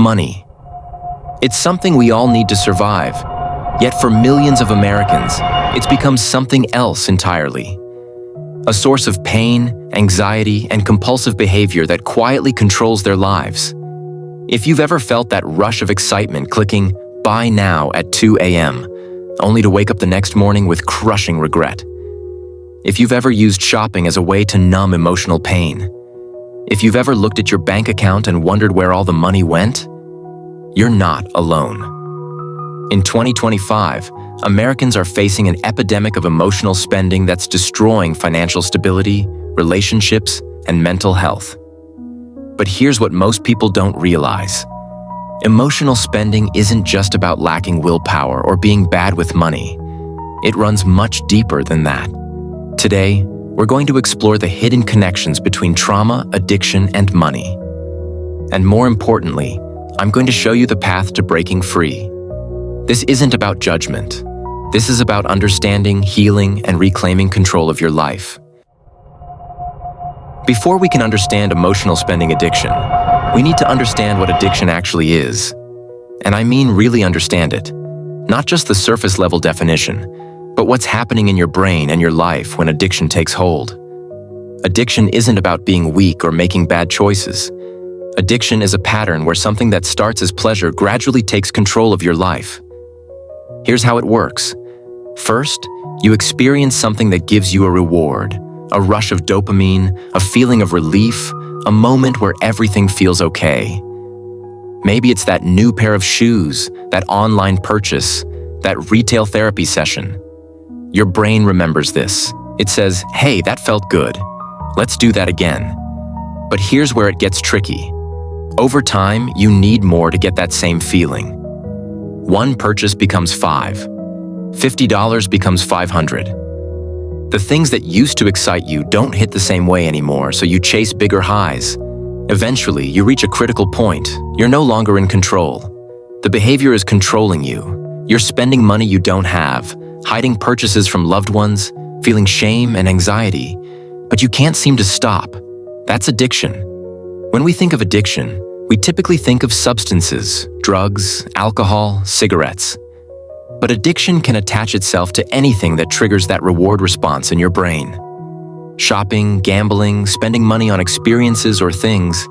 Money. It's something we all need to survive, yet for millions of Americans, it's become something else entirely. A source of pain, anxiety, and compulsive behavior that quietly controls their lives. If you've ever felt that rush of excitement clicking "buy now" at 2 a.m., only to wake up the next morning with crushing regret. If you've ever used shopping as a way to numb emotional pain. If you've ever looked at your bank account and wondered where all the money went, you're not alone. In 2025, Americans are facing an epidemic of emotional spending that's destroying financial stability, relationships, and mental health. But here's what most people don't realize. Emotional spending isn't just about lacking willpower or being bad with money. It runs much deeper than that. Today, we're going to explore the hidden connections between trauma, addiction, and money. And more importantly, I'm going to show you the path to breaking free. This isn't about judgment. This is about understanding, healing, and reclaiming control of your life. Before we can understand emotional spending addiction, we need to understand what addiction actually is. And I mean really understand it. Not just the surface-level definition, but what's happening in your brain and your life when addiction takes hold. Addiction isn't about being weak or making bad choices. Addiction is a pattern where something that starts as pleasure gradually takes control of your life. Here's how it works. First, you experience something that gives you a reward, a rush of dopamine, a feeling of relief, a moment where everything feels okay. Maybe it's that new pair of shoes, that online purchase, that retail therapy session. Your brain remembers this. It says, "Hey, that felt good. Let's do that again." But here's where it gets tricky. Over time, you need more to get that same feeling. One purchase becomes $5. $50 becomes $500. The things that used to excite you don't hit the same way anymore, so you chase bigger highs. Eventually, you reach a critical point. You're no longer in control. The behavior is controlling you. You're spending money you don't have, hiding purchases from loved ones, feeling shame and anxiety, but you can't seem to stop. That's addiction. When we think of addiction, we typically think of substances, drugs, alcohol, cigarettes. But addiction can attach itself to anything that triggers that reward response in your brain. Shopping, gambling, spending money on experiences or things,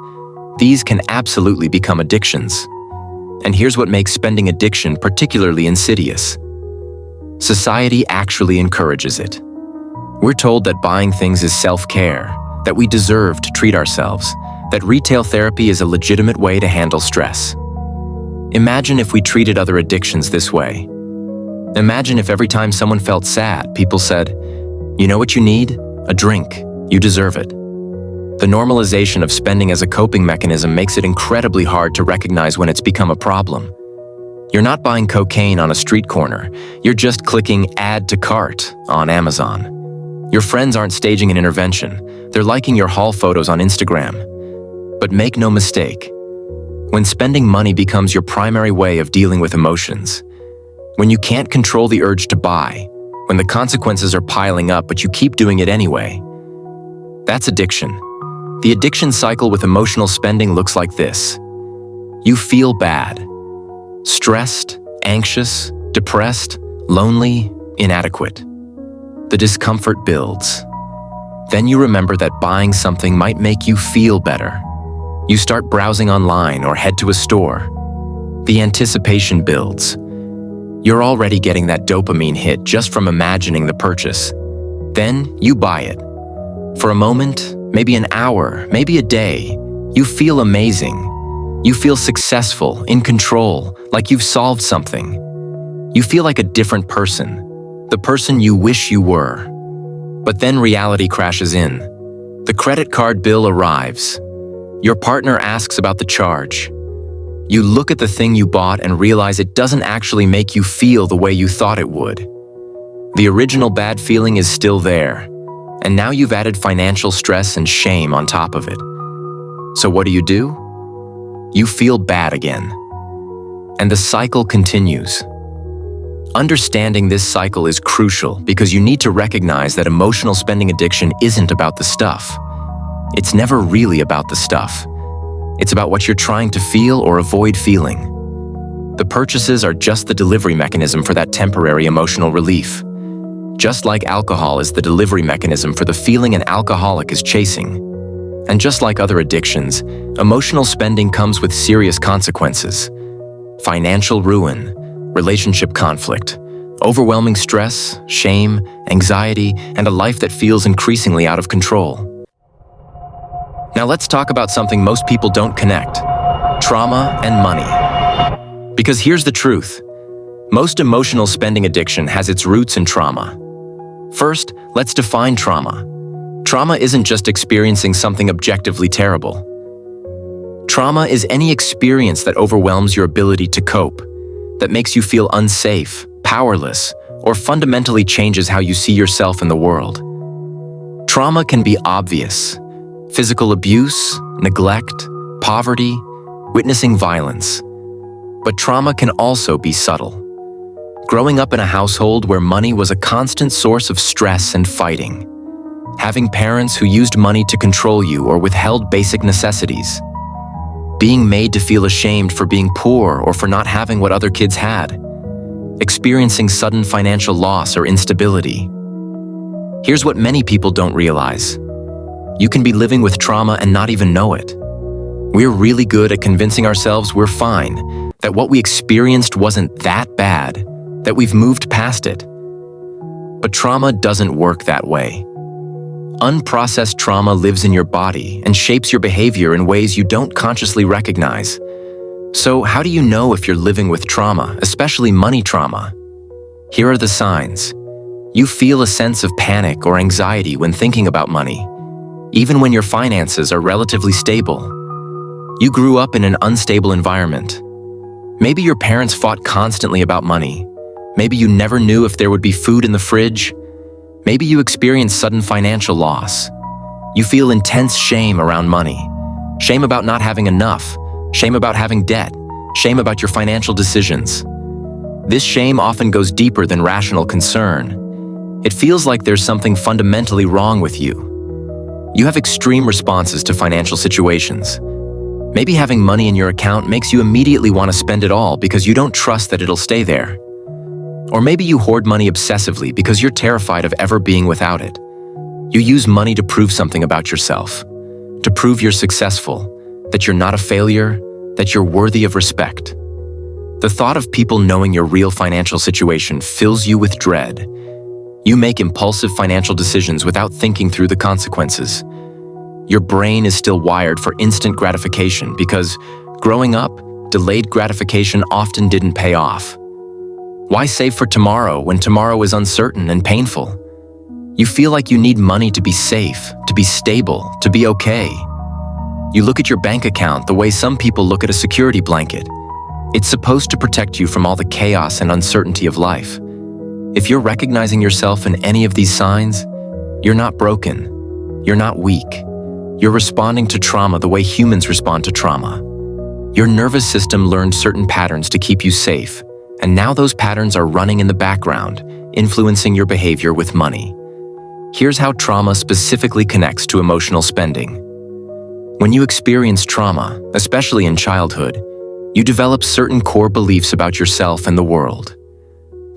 these can absolutely become addictions. And here's what makes spending addiction particularly insidious. Society actually encourages it. We're told that buying things is self-care, that we deserve to treat ourselves, that retail therapy is a legitimate way to handle stress. Imagine if we treated other addictions this way. Imagine if every time someone felt sad, people said, "You know what you need? A drink. You deserve it." The normalization of spending as a coping mechanism makes it incredibly hard to recognize when it's become a problem. You're not buying cocaine on a street corner. You're just clicking "Add to Cart" on Amazon. Your friends aren't staging an intervention. They're liking your haul photos on Instagram. But make no mistake, when spending money becomes your primary way of dealing with emotions, when you can't control the urge to buy, when the consequences are piling up but you keep doing it anyway, that's addiction. The addiction cycle with emotional spending looks like this. You feel bad. Stressed, anxious, depressed, lonely, inadequate. The discomfort builds. Then you remember that buying something might make you feel better. You start browsing online or head to a store. The anticipation builds. You're already getting that dopamine hit just from imagining the purchase. Then you buy it. For a moment, maybe an hour, maybe a day, you feel amazing. You feel successful, in control, like you've solved something. You feel like a different person, the person you wish you were. But then reality crashes in. The credit card bill arrives. Your partner asks about the charge. You look at the thing you bought and realize it doesn't actually make you feel the way you thought it would. The original bad feeling is still there, and now you've added financial stress and shame on top of it. So what do? You feel bad again. And the cycle continues. Understanding this cycle is crucial because you need to recognize that emotional spending addiction isn't about the stuff. It's never really about the stuff. It's about what you're trying to feel or avoid feeling. The purchases are just the delivery mechanism for that temporary emotional relief. Just like alcohol is the delivery mechanism for the feeling an alcoholic is chasing. And just like other addictions, emotional spending comes with serious consequences. Financial ruin, relationship conflict, overwhelming stress, shame, anxiety, and a life that feels increasingly out of control. Now let's talk about something most people don't connect: trauma and money. Because here's the truth. Most emotional spending addiction has its roots in trauma. First, let's define trauma. Trauma isn't just experiencing something objectively terrible. Trauma is any experience that overwhelms your ability to cope, that makes you feel unsafe, powerless, or fundamentally changes how you see yourself in the world. Trauma can be obvious: physical abuse, neglect, poverty, witnessing violence. But trauma can also be subtle. Growing up in a household where money was a constant source of stress and fighting. Having parents who used money to control you or withheld basic necessities. Being made to feel ashamed for being poor or for not having what other kids had. Experiencing sudden financial loss or instability. Here's what many people don't realize. You can be living with trauma and not even know it. We're really good at convincing ourselves we're fine, that what we experienced wasn't that bad, that we've moved past it. But trauma doesn't work that way. Unprocessed trauma lives in your body and shapes your behavior in ways you don't consciously recognize. So how do you know if you're living with trauma, especially money trauma? Here are the signs. You feel a sense of panic or anxiety when thinking about money, even when your finances are relatively stable. You grew up in an unstable environment. Maybe your parents fought constantly about money. Maybe you never knew if there would be food in the fridge. Maybe you experienced sudden financial loss. You feel intense shame around money. Shame about not having enough. Shame about having debt. Shame about your financial decisions. This shame often goes deeper than rational concern. It feels like there's something fundamentally wrong with you. You have extreme responses to financial situations. Maybe having money in your account makes you immediately want to spend it all because you don't trust that it'll stay there. Or maybe you hoard money obsessively because you're terrified of ever being without it. You use money to prove something about yourself, to prove you're successful, that you're not a failure, that you're worthy of respect. The thought of people knowing your real financial situation fills you with dread. You make impulsive financial decisions without thinking through the consequences. Your brain is still wired for instant gratification because, growing up, delayed gratification often didn't pay off. Why save for tomorrow when tomorrow is uncertain and painful? You feel like you need money to be safe, to be stable, to be okay. You look at your bank account the way some people look at a security blanket. It's supposed to protect you from all the chaos and uncertainty of life. If you're recognizing yourself in any of these signs, you're not broken. You're not weak. You're responding to trauma the way humans respond to trauma. Your nervous system learned certain patterns to keep you safe, and now those patterns are running in the background, influencing your behavior with money. Here's how trauma specifically connects to emotional spending. When you experience trauma, especially in childhood, you develop certain core beliefs about yourself and the world.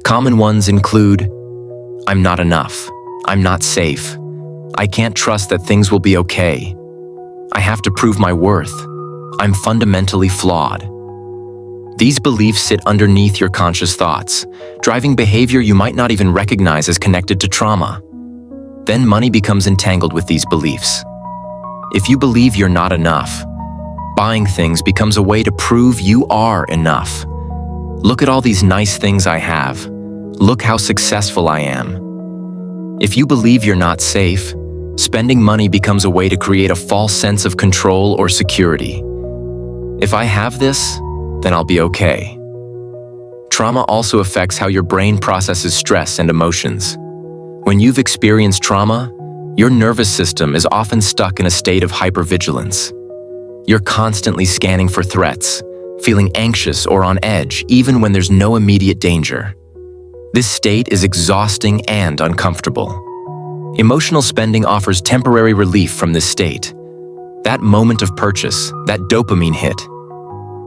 Common ones include, I'm not enough, I'm not safe, I can't trust that things will be okay, I have to prove my worth, I'm fundamentally flawed. These beliefs sit underneath your conscious thoughts, driving behavior you might not even recognize as connected to trauma. Then money becomes entangled with these beliefs. If you believe you're not enough, buying things becomes a way to prove you are enough. Look at all these nice things I have. Look how successful I am. If you believe you're not safe, spending money becomes a way to create a false sense of control or security. If I have this, then I'll be okay. Trauma also affects how your brain processes stress and emotions. When you've experienced trauma, your nervous system is often stuck in a state of hypervigilance. You're constantly scanning for threats, feeling anxious or on edge even when there's no immediate danger. This state is exhausting and uncomfortable. Emotional spending offers temporary relief from this state. That moment of purchase, that dopamine hit.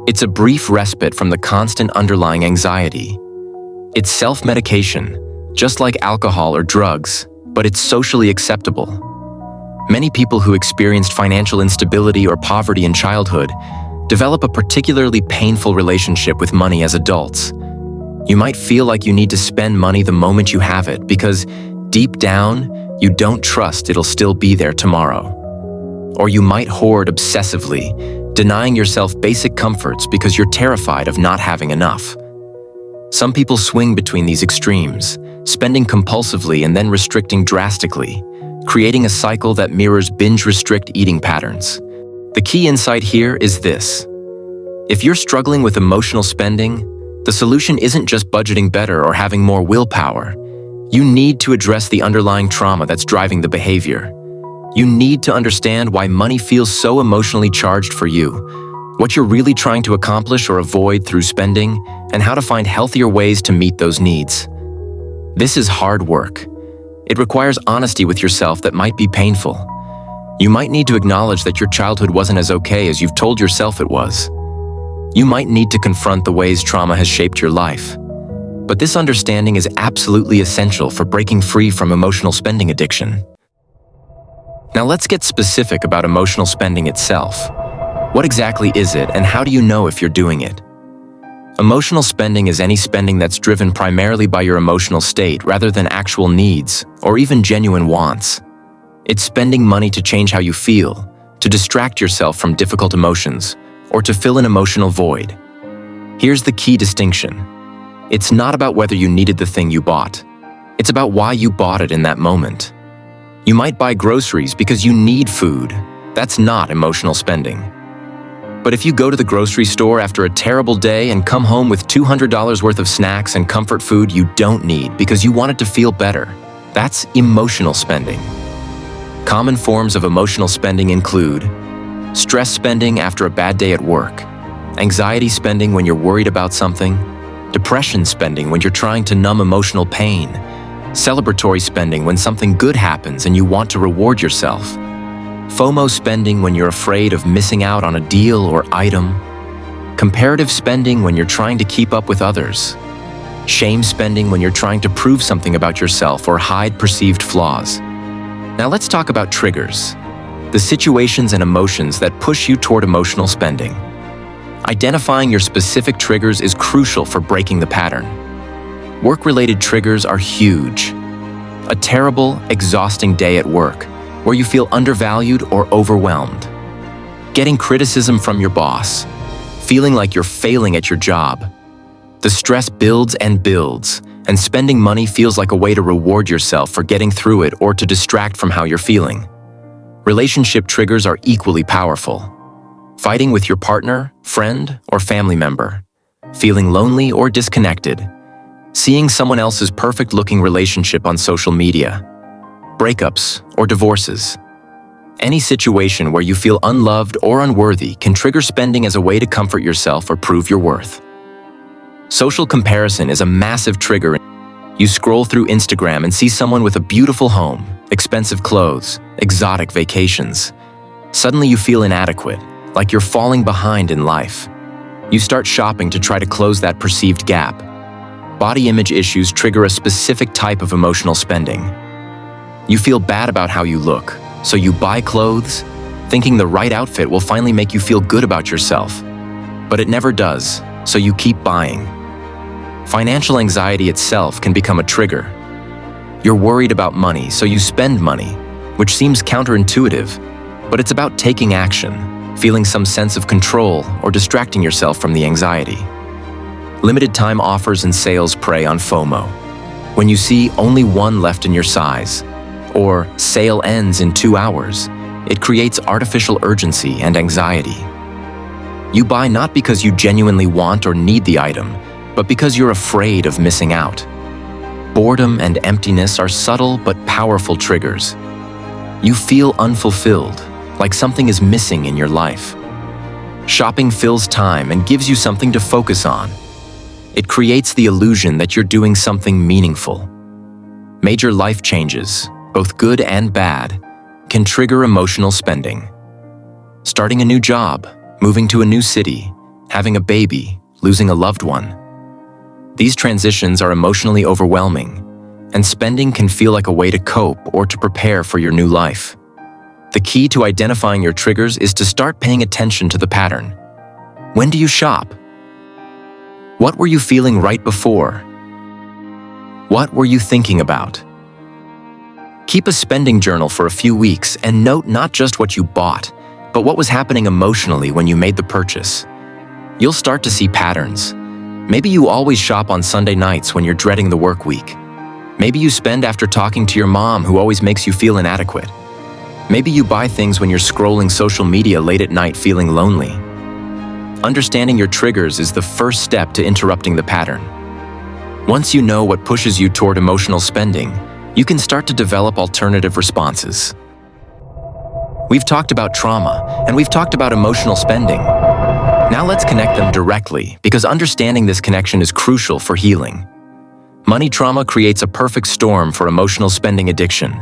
It's a brief respite from the constant underlying anxiety. It's self-medication, just like alcohol or drugs, but it's socially acceptable. Many people who experienced financial instability or poverty in childhood develop a particularly painful relationship with money as adults. You might feel like you need to spend money the moment you have it because, deep down, you don't trust it'll still be there tomorrow. Or you might hoard obsessively, denying yourself basic comforts because you're terrified of not having enough. Some people swing between these extremes, spending compulsively and then restricting drastically, creating a cycle that mirrors binge-restrict eating patterns. The key insight here is this. If you're struggling with emotional spending, the solution isn't just budgeting better or having more willpower. You need to address the underlying trauma that's driving the behavior. You need to understand why money feels so emotionally charged for you, what you're really trying to accomplish or avoid through spending, and how to find healthier ways to meet those needs. This is hard work. It requires honesty with yourself that might be painful. You might need to acknowledge that your childhood wasn't as okay as you've told yourself it was. You might need to confront the ways trauma has shaped your life. But this understanding is absolutely essential for breaking free from emotional spending addiction. Now let's get specific about emotional spending itself. What exactly is it, and how do you know if you're doing it? Emotional spending is any spending that's driven primarily by your emotional state rather than actual needs or even genuine wants. It's spending money to change how you feel, to distract yourself from difficult emotions, or to fill an emotional void. Here's the key distinction. It's not about whether you needed the thing you bought. It's about why you bought it in that moment. You might buy groceries because you need food. That's not emotional spending. But if you go to the grocery store after a terrible day and come home with $200 worth of snacks and comfort food you don't need because you wanted to feel better, that's emotional spending. Common forms of emotional spending include stress spending after a bad day at work, anxiety spending when you're worried about something, depression spending when you're trying to numb emotional pain, celebratory spending when something good happens and you want to reward yourself, FOMO spending when you're afraid of missing out on a deal or item, comparative spending when you're trying to keep up with others, shame spending when you're trying to prove something about yourself or hide perceived flaws. Now let's talk about triggers, the situations and emotions that push you toward emotional spending. Identifying your specific triggers is crucial for breaking the pattern. Work-related triggers are huge. A terrible, exhausting day at work, where you feel undervalued or overwhelmed. Getting criticism from your boss, feeling like you're failing at your job. The stress builds and builds, and spending money feels like a way to reward yourself for getting through it or to distract from how you're feeling. Relationship triggers are equally powerful. Fighting with your partner, friend, or family member. Feeling lonely or disconnected. Seeing someone else's perfect-looking relationship on social media. Breakups or divorces. Any situation where you feel unloved or unworthy can trigger spending as a way to comfort yourself or prove your worth. Social comparison is a massive trigger. You scroll through Instagram and see someone with a beautiful home, expensive clothes, exotic vacations. Suddenly you feel inadequate, like you're falling behind in life. You start shopping to try to close that perceived gap. Body image issues trigger a specific type of emotional spending. You feel bad about how you look, so you buy clothes, thinking the right outfit will finally make you feel good about yourself. But it never does, so you keep buying. Financial anxiety itself can become a trigger. You're worried about money, so you spend money, which seems counterintuitive, but it's about taking action, feeling some sense of control, or distracting yourself from the anxiety. Limited time offers and sales prey on FOMO. When you see only one left in your size, or sale ends in 2 hours, it creates artificial urgency and anxiety. You buy not because you genuinely want or need the item, but because you're afraid of missing out. Boredom and emptiness are subtle but powerful triggers. You feel unfulfilled, like something is missing in your life. Shopping fills time and gives you something to focus on. It creates the illusion that you're doing something meaningful. Major life changes, both good and bad, can trigger emotional spending. Starting a new job, moving to a new city, having a baby, losing a loved one. These transitions are emotionally overwhelming, and spending can feel like a way to cope or to prepare for your new life. The key to identifying your triggers is to start paying attention to the pattern. When do you shop? What were you feeling right before? What were you thinking about? Keep a spending journal for a few weeks and note not just what you bought, but what was happening emotionally when you made the purchase. You'll start to see patterns. Maybe you always shop on Sunday nights when you're dreading the work week. Maybe you spend after talking to your mom who always makes you feel inadequate. Maybe you buy things when you're scrolling social media late at night feeling lonely. Understanding your triggers is the first step to interrupting the pattern. Once you know what pushes you toward emotional spending, you can start to develop alternative responses. We've talked about trauma, and we've talked about emotional spending. Now let's connect them directly, because understanding this connection is crucial for healing. Money trauma creates a perfect storm for emotional spending addiction.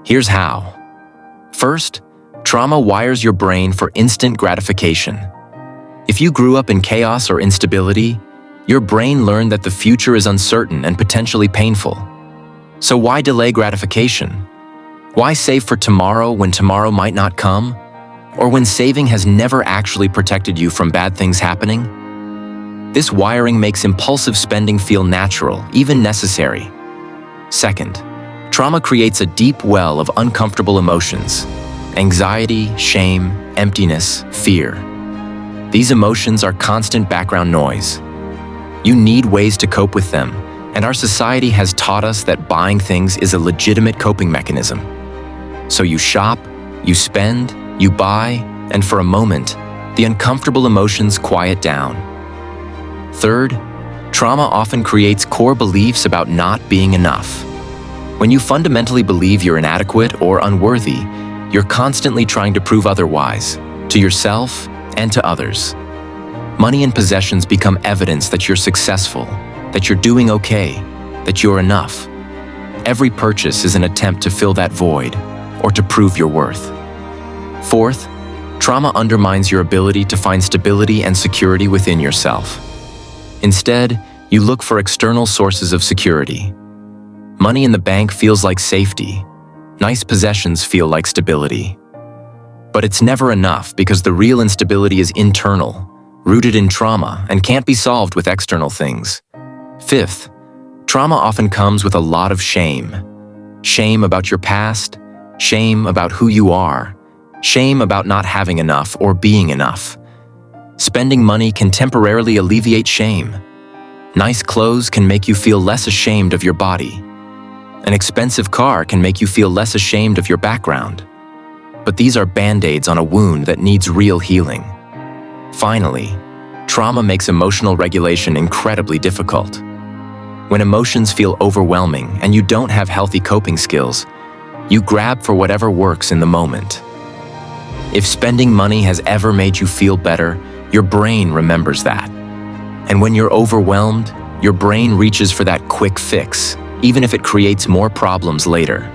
Here's how. First, trauma wires your brain for instant gratification. If you grew up in chaos or instability, your brain learned that the future is uncertain and potentially painful. So why delay gratification? Why save for tomorrow when tomorrow might not come? Or when saving has never actually protected you from bad things happening? This wiring makes impulsive spending feel natural, even necessary. Second, trauma creates a deep well of uncomfortable emotions: anxiety, shame, emptiness, fear. These emotions are constant background noise. You need ways to cope with them, and our society has taught us that buying things is a legitimate coping mechanism. So you shop, you spend, you buy, and for a moment, the uncomfortable emotions quiet down. Third, trauma often creates core beliefs about not being enough. When you fundamentally believe you're inadequate or unworthy, you're constantly trying to prove otherwise, to yourself and to others. Money and possessions become evidence that you're successful, that you're doing okay, that you're enough. Every purchase is an attempt to fill that void or to prove your worth. Fourth, trauma undermines your ability to find stability and security within yourself. Instead, you look for external sources of security. Money in the bank feels like safety. Nice possessions feel like stability. But it's never enough because the real instability is internal, rooted in trauma, and can't be solved with external things. Fifth, trauma often comes with a lot of shame. Shame about your past, shame about who you are, shame about not having enough or being enough. Spending money can temporarily alleviate shame. Nice clothes can make you feel less ashamed of your body. An expensive car can make you feel less ashamed of your background. But these are band-aids on a wound that needs real healing. Finally, trauma makes emotional regulation incredibly difficult. When emotions feel overwhelming and you don't have healthy coping skills, you grab for whatever works in the moment. If spending money has ever made you feel better, your brain remembers that. And when you're overwhelmed, your brain reaches for that quick fix, even if it creates more problems later.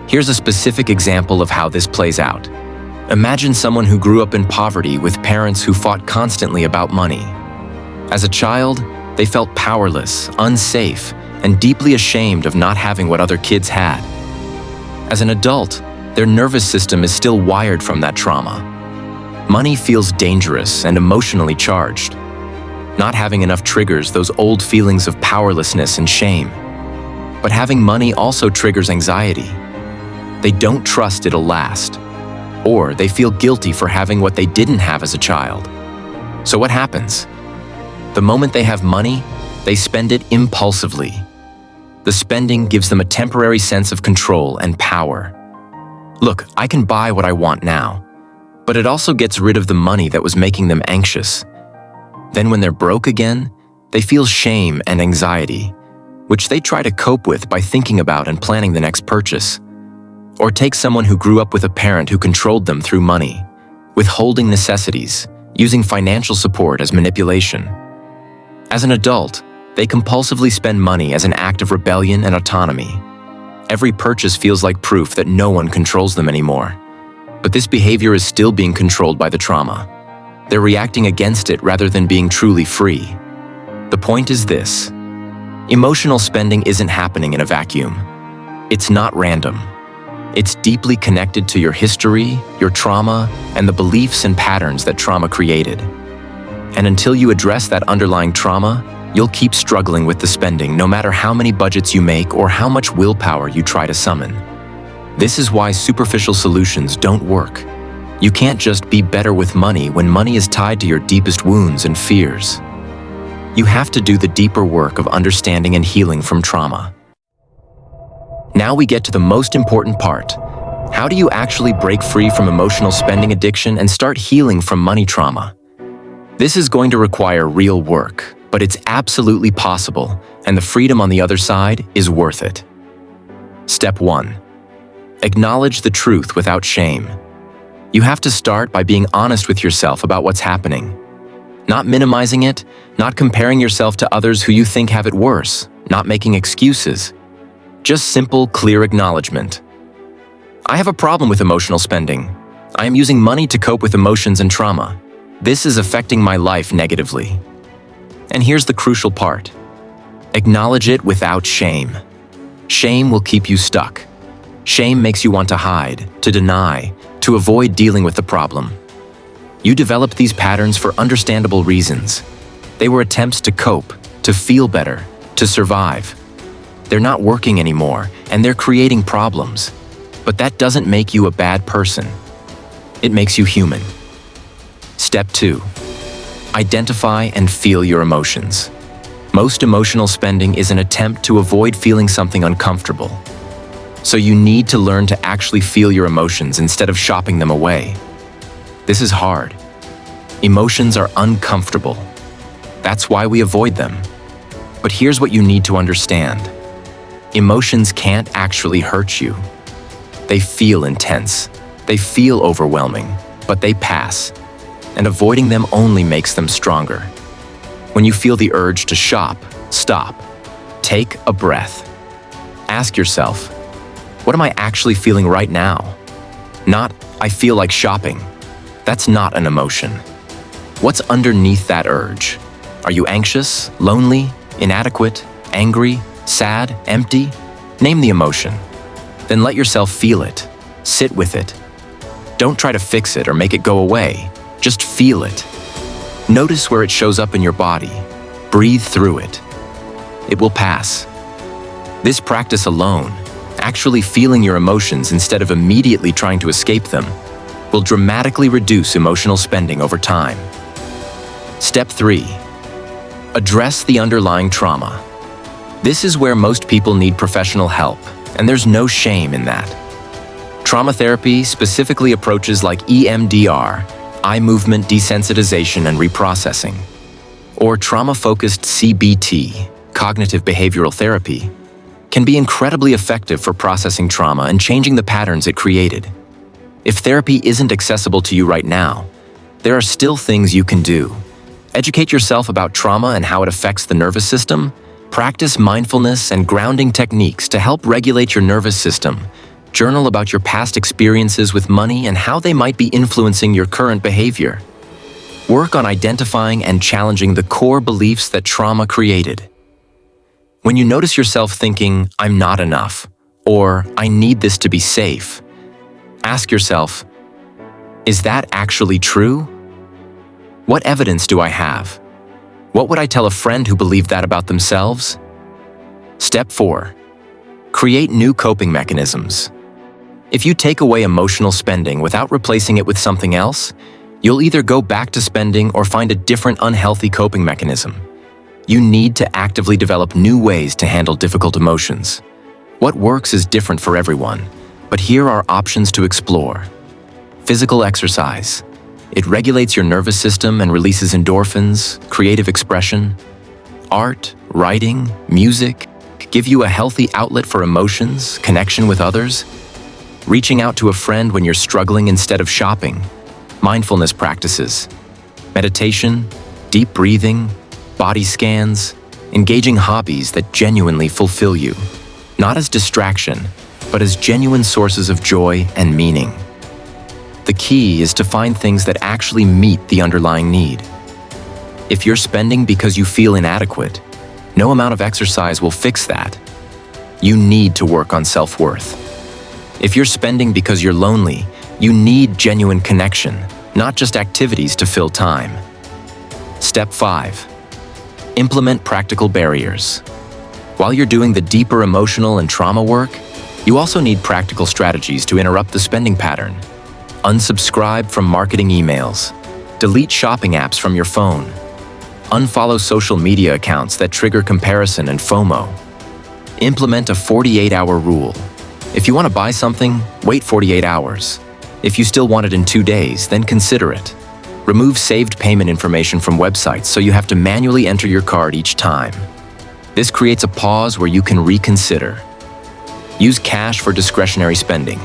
Here's a specific example of how this plays out. Imagine someone who grew up in poverty with parents who fought constantly about money. As a child, they felt powerless, unsafe, and deeply ashamed of not having what other kids had. As an adult, their nervous system is still wired from that trauma. Money feels dangerous and emotionally charged. Not having enough triggers those old feelings of powerlessness and shame. But having money also triggers anxiety. They don't trust it'll last, or they feel guilty for having what they didn't have as a child. So what happens? The moment they have money, they spend it impulsively. The spending gives them a temporary sense of control and power. Look, I can buy what I want now, but it also gets rid of the money that was making them anxious. Then when they're broke again, they feel shame and anxiety, which they try to cope with by thinking about and planning the next purchase. Or take someone who grew up with a parent who controlled them through money, withholding necessities, using financial support as manipulation. As an adult, they compulsively spend money as an act of rebellion and autonomy. Every purchase feels like proof that no one controls them anymore. But this behavior is still being controlled by the trauma. They're reacting against it rather than being truly free. The point is this: emotional spending isn't happening in a vacuum. It's not random. It's deeply connected to your history, your trauma, and the beliefs and patterns that trauma created. And until you address that underlying trauma, you'll keep struggling with the spending no matter how many budgets you make or how much willpower you try to summon. This is why superficial solutions don't work. You can't just be better with money when money is tied to your deepest wounds and fears. You have to do the deeper work of understanding and healing from trauma. Now we get to the most important part. How do you actually break free from emotional spending addiction and start healing from money trauma? This is going to require real work, but it's absolutely possible, and the freedom on the other side is worth it. Step 1. Acknowledge the truth without shame. You have to start by being honest with yourself about what's happening. Not minimizing it, not comparing yourself to others who you think have it worse, not making excuses. Just simple, clear acknowledgement. I have a problem with emotional spending. I am using money to cope with emotions and trauma. This is affecting my life negatively. And here's the crucial part. Acknowledge it without shame. Shame will keep you stuck. Shame makes you want to hide, to deny, to avoid dealing with the problem. You developed these patterns for understandable reasons. They were attempts to cope, to feel better, to survive. They're not working anymore, and they're creating problems. But that doesn't make you a bad person. It makes you human. Step 2. Identify and feel your emotions. Most emotional spending is an attempt to avoid feeling something uncomfortable. So you need to learn to actually feel your emotions instead of shopping them away. This is hard. Emotions are uncomfortable. That's why we avoid them. But here's what you need to understand. Emotions can't actually hurt you. They feel intense. They feel overwhelming, but they pass. And avoiding them only makes them stronger. When you feel the urge to shop, stop. Take a breath. Ask yourself, what am I actually feeling right now? Not, I feel like shopping. That's not an emotion. What's underneath that urge? Are you anxious, lonely, inadequate, angry, sad, empty? Name the emotion. Then let yourself feel it. Sit with it. Don't try to fix it or make it go away. Just feel it. Notice where it shows up in your body. Breathe through it. It will pass. This practice alone, actually feeling your emotions instead of immediately trying to escape them, will dramatically reduce emotional spending over time. Step 3. Address the underlying trauma. This is where most people need professional help, and there's no shame in that. Trauma therapy specifically approaches like EMDR, eye movement desensitization and reprocessing, or trauma-focused CBT, cognitive behavioral therapy, can be incredibly effective for processing trauma and changing the patterns it created. If therapy isn't accessible to you right now, there are still things you can do. Educate yourself about trauma and how it affects the nervous system. Practice mindfulness and grounding techniques to help regulate your nervous system. Journal about your past experiences with money and how they might be influencing your current behavior. Work on identifying and challenging the core beliefs that trauma created. When you notice yourself thinking, I'm not enough, or I need this to be safe, ask yourself, is that actually true? What evidence do I have? What would I tell a friend who believed that about themselves? Step 4. Create new coping mechanisms. If you take away emotional spending without replacing it with something else, you'll either go back to spending or find a different unhealthy coping mechanism. You need to actively develop new ways to handle difficult emotions. What works is different for everyone, but here are options to explore. Physical exercise. It regulates your nervous system and releases endorphins, creative expression. Art, writing, music give you a healthy outlet for emotions, connection with others. Reaching out to a friend when you're struggling instead of shopping. Mindfulness practices. Meditation, deep breathing, body scans, engaging hobbies that genuinely fulfill you. Not as distraction, but as genuine sources of joy and meaning. The key is to find things that actually meet the underlying need. If you're spending because you feel inadequate, no amount of exercise will fix that. You need to work on self-worth. If you're spending because you're lonely, you need genuine connection, not just activities to fill time. Step 5. Implement practical barriers. While you're doing the deeper emotional and trauma work, you also need practical strategies to interrupt the spending pattern. Unsubscribe from marketing emails. Delete shopping apps from your phone. Unfollow social media accounts that trigger comparison and FOMO. Implement a 48-hour rule. If you want to buy something, wait 48 hours. If you still want it in 2 days, then consider it. Remove saved payment information from websites so you have to manually enter your card each time. This creates a pause where you can reconsider. Use cash for discretionary spending.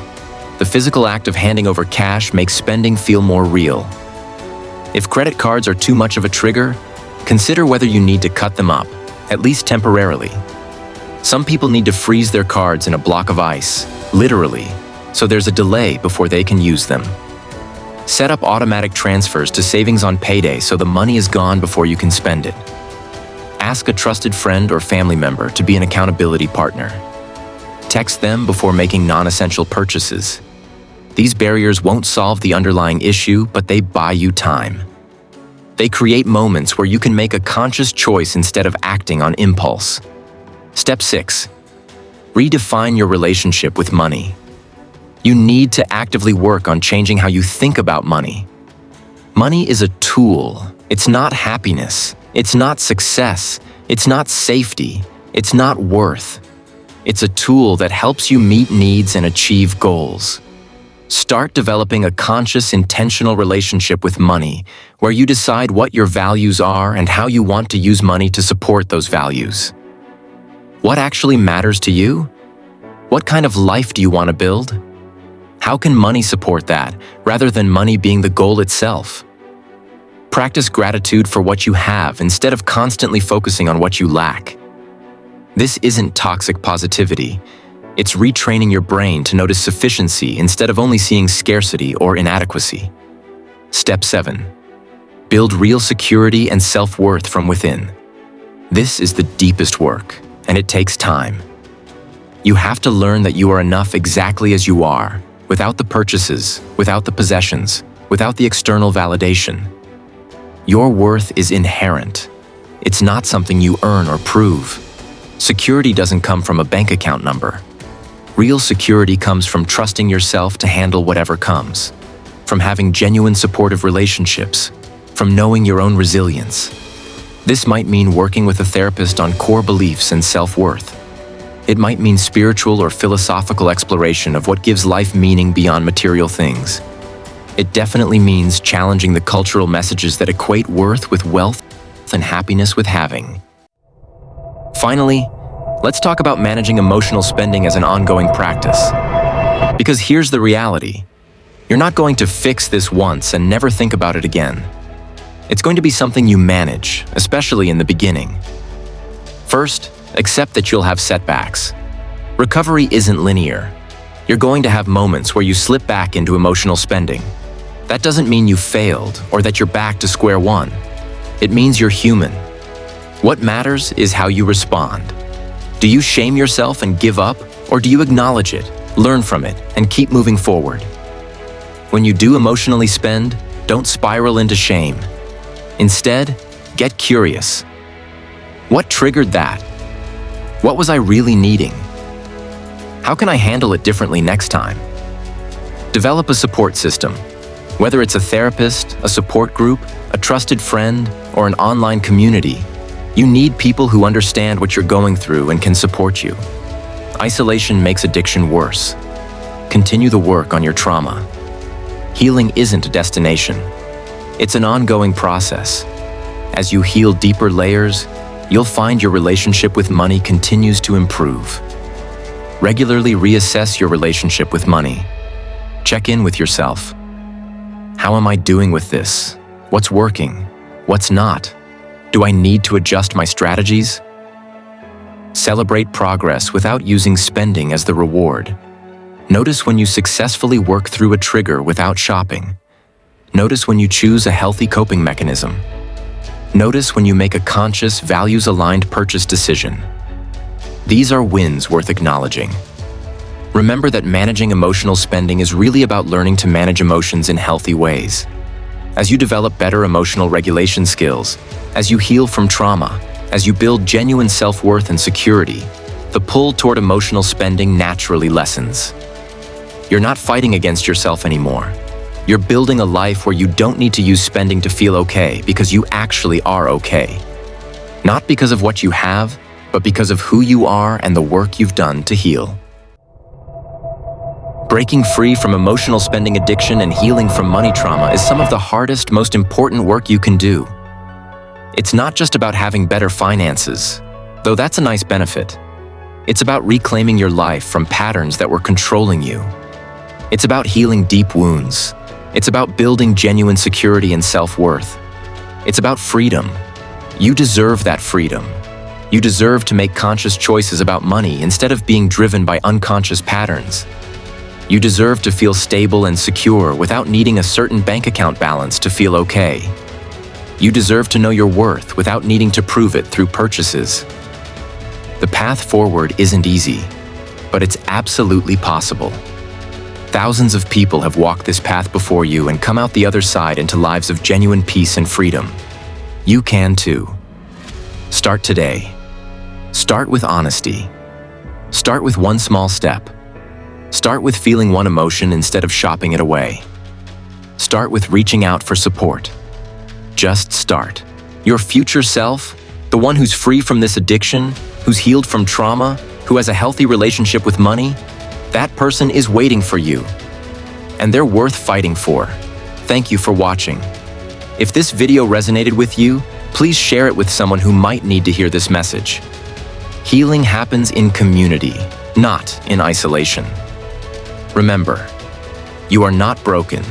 The physical act of handing over cash makes spending feel more real. If credit cards are too much of a trigger, consider whether you need to cut them up, at least temporarily. Some people need to freeze their cards in a block of ice, literally, so there's a delay before they can use them. Set up automatic transfers to savings on payday so the money is gone before you can spend it. Ask a trusted friend or family member to be an accountability partner. Text them before making non-essential purchases. These barriers won't solve the underlying issue, but they buy you time. They create moments where you can make a conscious choice instead of acting on impulse. Step 6. Redefine your relationship with money. You need to actively work on changing how you think about money. Money is a tool. It's not happiness. It's not success. It's not safety. It's not worth. It's a tool that helps you meet needs and achieve goals. Start developing a conscious, intentional relationship with money, where you decide what your values are and how you want to use money to support those values. What actually matters to you? What kind of life do you want to build? How can money support that, rather than money being the goal itself? Practice gratitude for what you have instead of constantly focusing on what you lack. This isn't toxic positivity. It's retraining your brain to notice sufficiency instead of only seeing scarcity or inadequacy. Step 7. Build real security and self-worth from within. This is the deepest work, and it takes time. You have to learn that you are enough exactly as you are, without the purchases, without the possessions, without the external validation. Your worth is inherent. It's not something you earn or prove. Security doesn't come from a bank account number. Real security comes from trusting yourself to handle whatever comes, from having genuine supportive relationships, from knowing your own resilience. This might mean working with a therapist on core beliefs and self-worth. It might mean spiritual or philosophical exploration of what gives life meaning beyond material things. It definitely means challenging the cultural messages that equate worth with wealth and happiness with having. Finally, let's talk about managing emotional spending as an ongoing practice. Because here's the reality. You're not going to fix this once and never think about it again. It's going to be something you manage, especially in the beginning. First, accept that you'll have setbacks. Recovery isn't linear. You're going to have moments where you slip back into emotional spending. That doesn't mean you failed or that you're back to square one. It means you're human. What matters is how you respond. Do you shame yourself and give up, or do you acknowledge it, learn from it, and keep moving forward? When you do emotionally spend, don't spiral into shame. Instead, get curious. What triggered that? What was I really needing? How can I handle it differently next time? Develop a support system. Whether it's a therapist, a support group, a trusted friend, or an online community, you need people who understand what you're going through and can support you. Isolation makes addiction worse. Continue the work on your trauma. Healing isn't a destination. It's an ongoing process. As you heal deeper layers, you'll find your relationship with money continues to improve. Regularly reassess your relationship with money. Check in with yourself. How am I doing with this? What's working? What's not? Do I need to adjust my strategies? Celebrate progress without using spending as the reward. Notice when you successfully work through a trigger without shopping. Notice when you choose a healthy coping mechanism. Notice when you make a conscious, values-aligned purchase decision. These are wins worth acknowledging. Remember that managing emotional spending is really about learning to manage emotions in healthy ways. As you develop better emotional regulation skills, as you heal from trauma, as you build genuine self-worth and security, the pull toward emotional spending naturally lessens. You're not fighting against yourself anymore. You're building a life where you don't need to use spending to feel okay because you actually are okay. Not because of what you have, but because of who you are and the work you've done to heal. Breaking free from emotional spending addiction and healing from money trauma is some of the hardest, most important work you can do. It's not just about having better finances, though that's a nice benefit. It's about reclaiming your life from patterns that were controlling you. It's about healing deep wounds. It's about building genuine security and self-worth. It's about freedom. You deserve that freedom. You deserve to make conscious choices about money instead of being driven by unconscious patterns. You deserve to feel stable and secure without needing a certain bank account balance to feel okay. You deserve to know your worth without needing to prove it through purchases. The path forward isn't easy, but it's absolutely possible. Thousands of people have walked this path before you and come out the other side into lives of genuine peace and freedom. You can too. Start today. Start with honesty. Start with one small step. Start with feeling one emotion instead of shopping it away. Start with reaching out for support. Just start. Your future self, the one who's free from this addiction, who's healed from trauma, who has a healthy relationship with money, that person is waiting for you. And they're worth fighting for. Thank you for watching. If this video resonated with you, please share it with someone who might need to hear this message. Healing happens in community, not in isolation. Remember, you are not broken.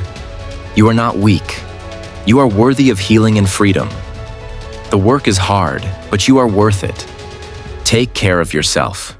You are not weak. You are worthy of healing and freedom. The work is hard, but you are worth it. Take care of yourself.